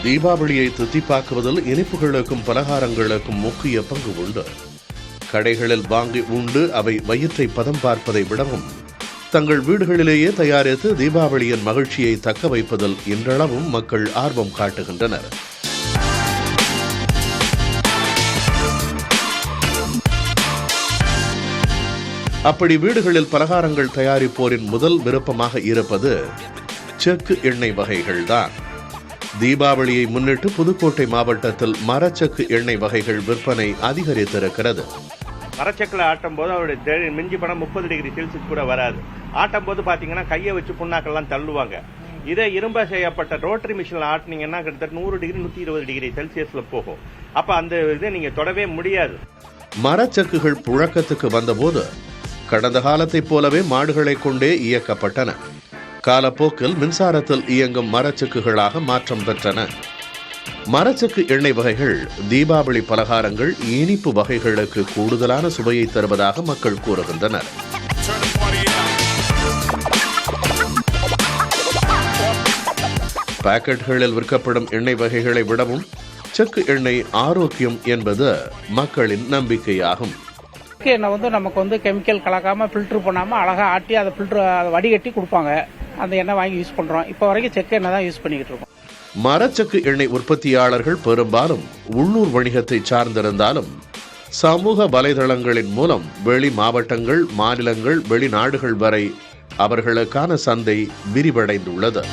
தீபாவளியை தித்திப்பாக்குவதில் இனிப்புகளுக்கும் பலகாரங்களுக்கும் முக்கிய பங்கு உண்டு. கடைகளில் வாங்கி உண்டு அவை வயிற்றை பதம் பார்ப்பதை விடவும் தங்கள் வீடுகளிலேயே தயாரித்து தீபாவளியின் மகிழ்ச்சியை தக்க வைப்பதில் இன்றளவும் மக்கள் ஆர்வம் காட்டுகின்றனர். அப்படி வீடுகளில் பலகாரங்கள் தயாரிப்போரின் முதல் விருப்பமாக இருப்பது செக்கு எண்ணெய் வகைகள்தான். தீபாவளியை முன்னிட்டு புதுக்கோட்டை மாவட்டத்தில் மரச்செக்கு எண்ணெய் வகைகள் விற்பனை அதிகரித்திருக்கிறது. மரச்செக்கில் ஆட்டும் போது அவருடைய மிஞ்சி பணம் 30 டிகிரி செல்சியஸ் கூட வராது. ஆட்டும் போது பாத்தீங்கன்னா கையை வச்சு புண்ணாக்கெல்லாம் தள்ளுவாங்க. இதே இரும்ப செய்யப்பட்ட ரோட்டரி மிஷின்ல ஆட்டினீங்கன்னா கிட்டத்தட்ட 100 டிகிரி 120 டிகிரி செல்சியஸ்ல போகும். அப்ப அந்த இதை நீங்க தொடவே முடியாது. மரச்செக்குகள் புழக்கத்துக்கு வந்தபோது கடந்த காலத்தைப் போலவே மாடுகளை கொண்டே இயக்கப்பட்டன. காலப்போக்கில் மின்சாரத்தில் இயங்கும் மரச்செக்குகளாக மாற்றம் பெற்றன. மரச்செக்கு எண்ணெய் வகைகள் தீபாவளி பலகாரங்கள், இனிப்பு வகைகளுக்கு கூடுதலான சுவையை தருவதாக மக்கள் கூறுகின்றனர். பாக்கெட்டுகளில் விற்கப்படும் எண்ணெய் வகைகளை விடவும் செக்கு எண்ணெய் ஆரோக்கியம் என்பது மக்களின் நம்பிக்கையாகும். எண்ணெய் நமக்கு கெமிக்கல் கலக்காம ஃபில்டர் பண்ணாம அழகா ஆட்டி அதை ஃபில்டர் வடிகட்டி கொடுப்பாங்க. அந்த எண்ணெய் வாங்கி யூஸ் பண்றோம். இப்போ வரைக்கும் செக்கு எண்ணெய் தான் யூஸ் பண்ணிக்கிட்டு இருக்கோம். மரச்செக்கு எண்ணெய் உற்பத்தியாளர்கள் பெரும்பாலும் உள்ளூர் வணிகத்தை சார்ந்திருந்தாலும் சமூக வலைதளங்களின் மூலம் வெளி மாவட்டங்கள், மாநிலங்கள், வெளிநாடுகள் வரை அவர்களுக்கான சந்தை விரிவடைந்துள்ளது.